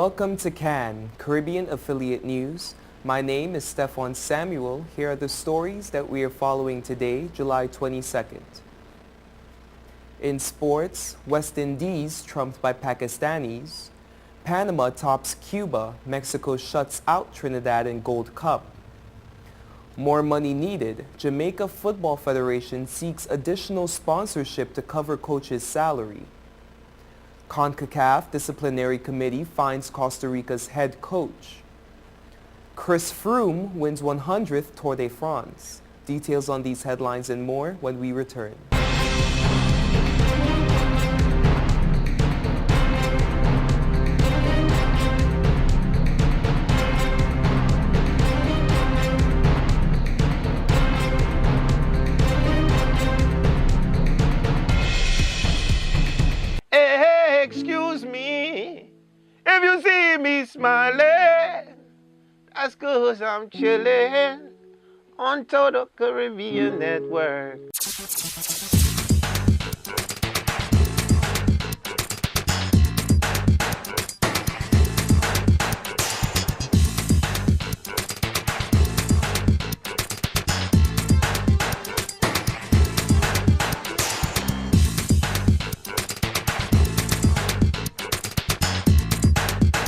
Welcome to CAN, Caribbean Affiliate News. My name is Stefan Samuel. Here are the stories that we are following today, July 22nd. In sports, West Indies trumped by Pakistanis. Panama tops Cuba. Mexico shuts out Trinidad in Gold Cup. More money needed. Jamaica Football Federation seeks additional sponsorship to cover coach's salary. CONCACAF Disciplinary Committee finds Costa Rica's head coach. Chris Froome wins 100th Tour de France. Details on these headlines and more when we return. Excuse me, if you see me smiling, that's 'cause I'm chilling on Total Caribbean Network.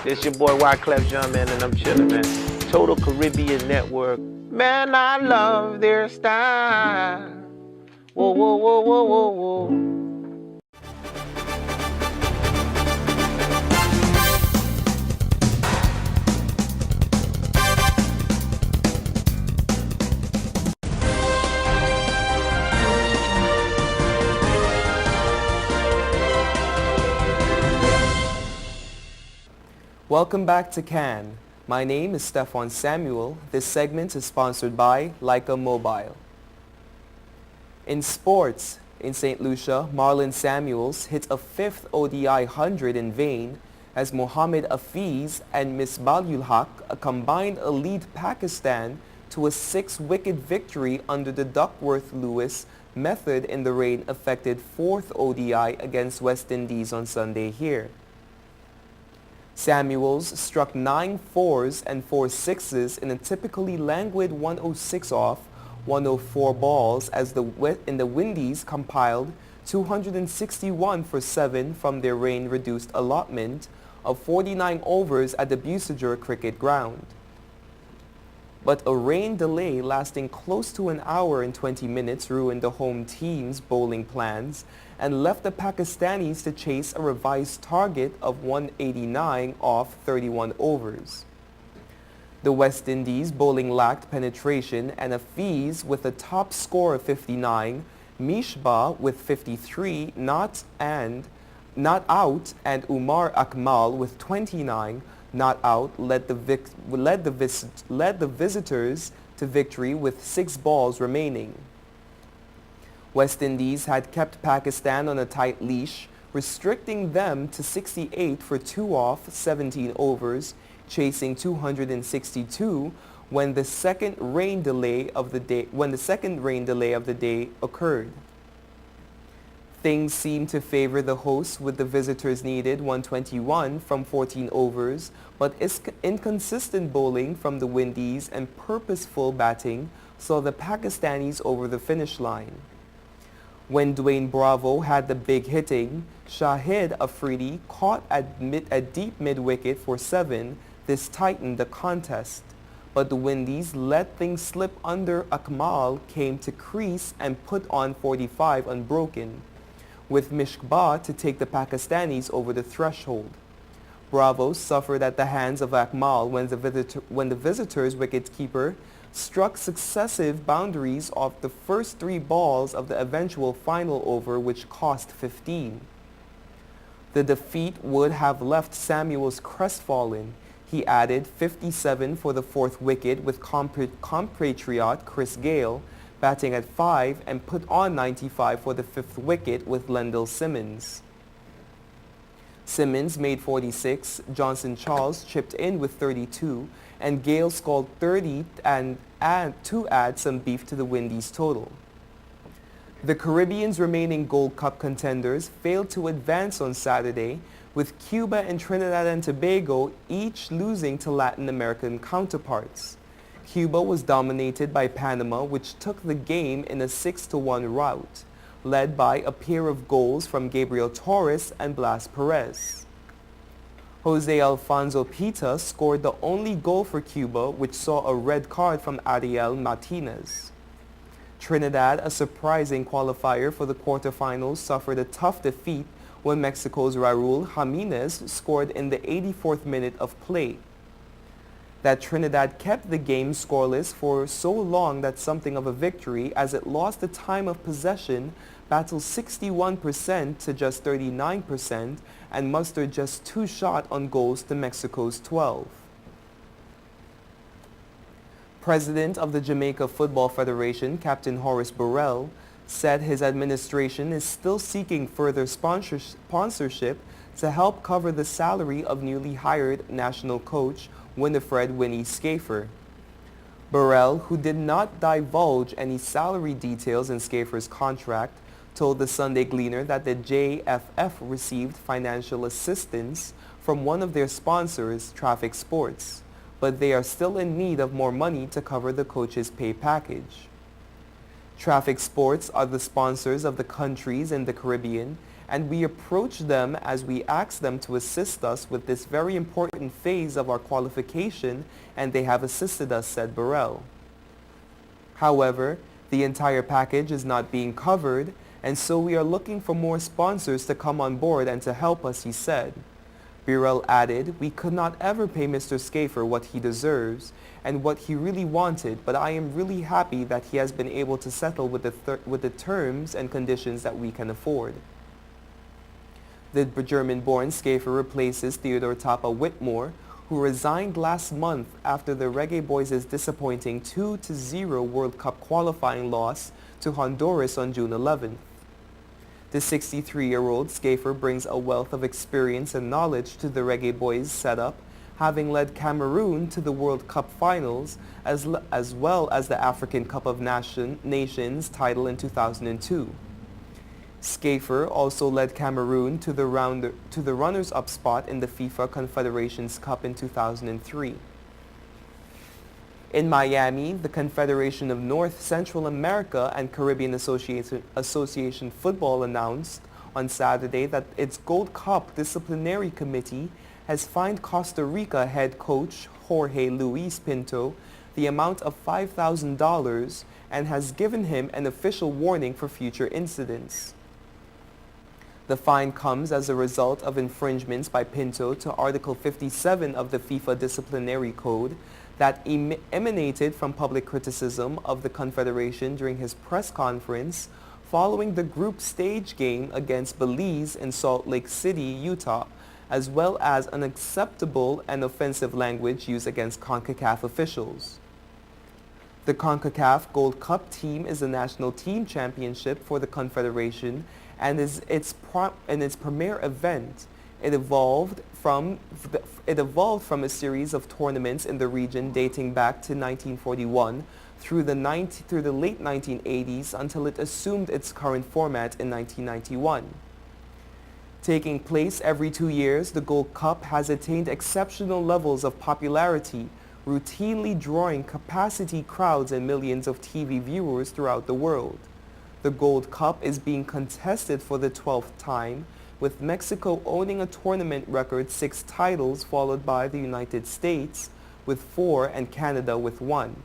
It's your boy Wyclef Jean, man, and I'm chilling, man. Total Caribbean Network. Man, I love their style. Whoa, whoa, whoa, whoa, whoa, whoa. Welcome back to CAN. My name is Stefan Samuel. This segment is sponsored by Leica Mobile. In sports, in St. Lucia, Marlon Samuels hit a fifth ODI 100 in vain as Mohammad Afiz and Misbah-ul Haq combined a lead Pakistan to a 6-wicket victory under the Duckworth-Lewis method in the rain-affected fourth ODI against West Indies on Sunday here. Samuels struck 9 fours and 4 sixes in a typically languid 106 off 104 balls as the Windies compiled 261 for 7 from their rain-reduced allotment of 49 overs at the Busager Cricket Ground. But a rain delay lasting close to an hour and 20 minutes ruined the home team's bowling plans and left the Pakistanis to chase a revised target of 189 off 31 overs. The West Indies bowling lacked penetration and Afiz with a top score of 59, Misbah with 53 not out, and Umar Akmal with 29 not out led the visitors to victory with 6 balls remaining. West Indies had kept Pakistan on a tight leash, restricting them to 68 for 2 off 17 overs, chasing 262 when the second rain delay of the day occurred. Things seemed to favor the hosts with the visitors needed 121 from 14 overs, but inconsistent bowling from the Windies and purposeful batting saw the Pakistanis over the finish line. When Dwayne Bravo had the big hitting, Shahid Afridi caught at deep mid-wicket for 7. This tightened the contest. But the Windies let things slip under Akmal came to crease and put on 45 unbroken, with Misbah to take the Pakistanis over the threshold. Bravo suffered at the hands of Akmal when the visitors' wicketkeeper struck successive boundaries off the first 3 balls of the eventual final over, which cost 15. The defeat would have left Samuels crestfallen. He added 57 for the 4th wicket with compatriot Chris Gayle batting at 5 and put on 95 for the 5th wicket with Lendl Simmons. Simmons made 46, Johnson Charles chipped in with 32, and Gayle scored 30 to add some beef to the Windies' total. The Caribbean's remaining Gold Cup contenders failed to advance on Saturday with Cuba and Trinidad and Tobago each losing to Latin American counterparts. Cuba was dominated by Panama, which took the game in a 6-1 rout, led by a pair of goals from Gabriel Torres and Blas Perez. Jose Alfonso Pita scored the only goal for Cuba, which saw a red card from Ariel Martinez. Trinidad, a surprising qualifier for the quarterfinals, suffered a tough defeat when Mexico's Raul Jimenez scored in the 84th minute of play. That Trinidad kept the game scoreless for so long that something of a victory, as it lost the time of possession, battled 61% to just 39%, and mustered just 2 shots on goals to Mexico's 12. President of the Jamaica Football Federation, Captain Horace Burrell, said his administration is still seeking further sponsorship to help cover the salary of newly hired national coach Winifred Winnie Schaefer. Burrell, who did not divulge any salary details in Schaefer's contract, told the Sunday Gleaner that the JFF received financial assistance from one of their sponsors, Traffic Sports, but they are still in need of more money to cover the coach's pay package. Traffic Sports are the sponsors of the countries in the Caribbean, and we approach them as we ask them to assist us with this very important phase of our qualification, and they have assisted us, said Burrell. However, the entire package is not being covered, and so we are looking for more sponsors to come on board and to help us, he said. Burrell added, "We could not ever pay Mr. Schaefer what he deserves and what he really wanted, but I am really happy that he has been able to settle with the terms and conditions that we can afford." The German-born Schaefer replaces Theodore Tapa Whitmore, who resigned last month after the Reggae Boys' disappointing 2-0 World Cup qualifying loss to Honduras on June 11th. The 63-year-old Schaefer brings a wealth of experience and knowledge to the Reggae Boys setup, having led Cameroon to the World Cup finals as well as the African Cup of Nations title in 2002. Schaefer also led Cameroon to the runners-up spot in the FIFA Confederations Cup in 2003. In Miami, the Confederation of North Central America and Caribbean Association Football announced on Saturday that its Gold Cup disciplinary committee has fined Costa Rica head coach Jorge Luis Pinto the amount of $5,000 and has given him an official warning for future incidents. The fine comes as a result of infringements by Pinto to Article 57 of the FIFA Disciplinary Code that emanated from public criticism of the Confederation during his press conference following the group stage game against Belize in Salt Lake City, Utah, as well as unacceptable and offensive language used against CONCACAF officials. The CONCACAF Gold Cup team is the national team championship for the Confederation and is its premier event. It evolved from a series of tournaments in the region dating back to 1941 through the late 1980s until it assumed its current format in 1991. Taking place every 2 years, the Gold Cup has attained exceptional levels of popularity, routinely drawing capacity crowds and millions of TV viewers throughout the world. The Gold Cup is being contested for the 12th time, with Mexico owning a tournament record 6 titles, followed by the United States with 4 and Canada with 1.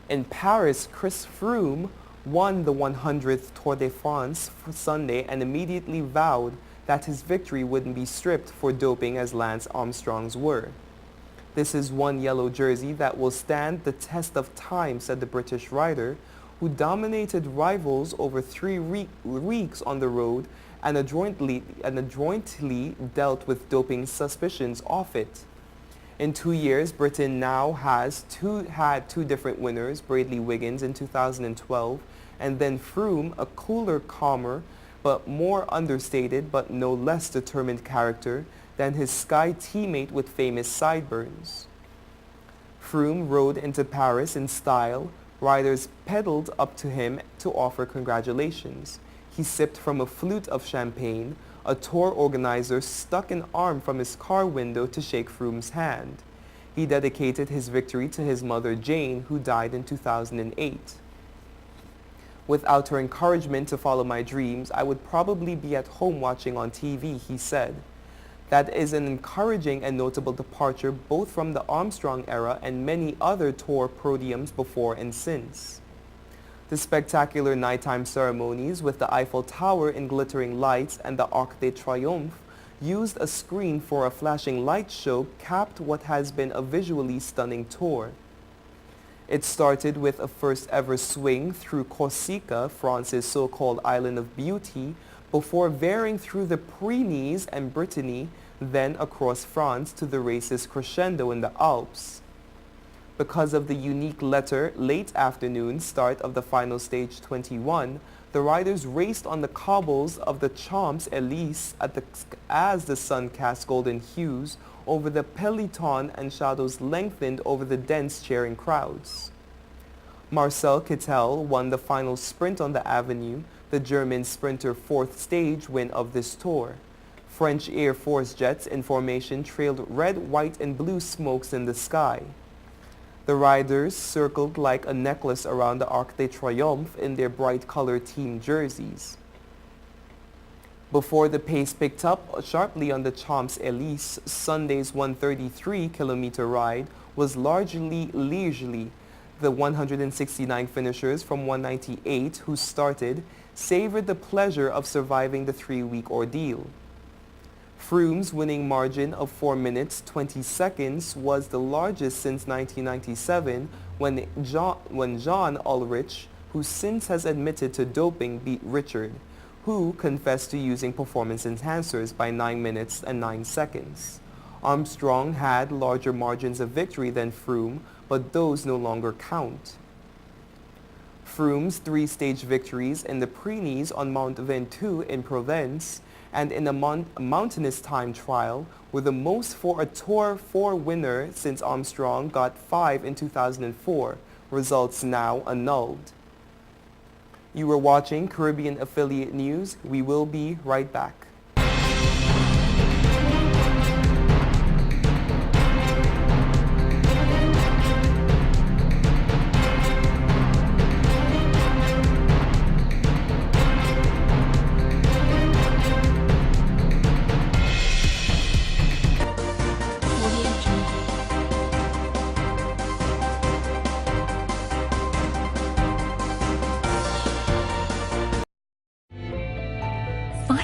In Paris, Chris Froome won the 100th Tour de France for Sunday and immediately vowed that his victory wouldn't be stripped for doping as Lance Armstrong's were. "This is one yellow jersey that will stand the test of time," said the British rider, who dominated rivals over 3 weeks on the road and adroitly dealt with doping suspicions off it. In 2 years, Britain now has had two different winners, Bradley Wiggins in 2012 and then Froome, a cooler, calmer, but more understated but no less determined character than his Sky teammate with famous sideburns. Froome rode into Paris in style. Riders pedaled up to him to offer congratulations. He sipped from a flute of champagne, a tour organizer stuck an arm from his car window to shake Froome's hand. He dedicated his victory to his mother Jane, who died in 2008. Without her encouragement to follow my dreams, I would probably be at home watching on TV, he said. That is an encouraging and notable departure both from the Armstrong era and many other tour podiums before and since. The spectacular nighttime ceremonies with the Eiffel Tower in glittering lights and the Arc de Triomphe used a screen for a flashing light show capped what has been a visually stunning tour. It started with a first ever swing through Corsica, France's so-called island of beauty, before veering through the Pyrenees and Brittany, then across France to the race's crescendo in the Alps. Because of the unique late afternoon start of the final stage 21, the riders raced on the cobbles of the Champs-Élysées as the sun cast golden hues over the peloton and shadows lengthened over the dense cheering crowds. Marcel Kittel won the final sprint on the Avenue, the German sprinter's fourth stage win of this tour. French Air Force jets in formation trailed red, white, and blue smokes in the sky. The riders circled like a necklace around the Arc de Triomphe in their bright-colored team jerseys. Before the pace picked up sharply on the Champs-Élysées, Sunday's 133-kilometer ride was largely leisurely. The 169 finishers from 198 who started savored the pleasure of surviving the 3-week ordeal. Froome's winning margin of 4 minutes 20 seconds was the largest since 1997 when Jan Ullrich, who since has admitted to doping, beat Richard, who confessed to using performance enhancers by 9 minutes and 9 seconds. Armstrong had larger margins of victory than Froome, but those no longer count. Froome's 3-stage victories in the Pyrenees on Mont Ventoux in Provence and in a mountainous time trial were the most for a Tour 4 winner since Armstrong got 5 in 2004, results now annulled. You were watching Caribbean Affiliate News. We will be right back.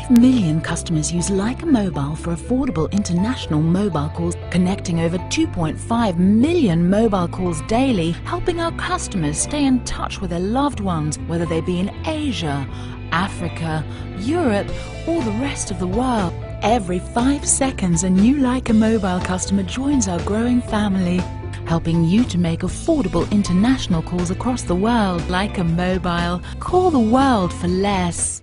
Million customers use Leica Mobile for affordable international mobile calls, connecting over 2.5 million mobile calls daily, helping our customers stay in touch with their loved ones, whether they be in Asia, Africa, Europe, or the rest of the world. Every 5 seconds, a new Leica Mobile customer joins our growing family, helping you to make affordable international calls across the world. Leica Mobile. Call the world for less.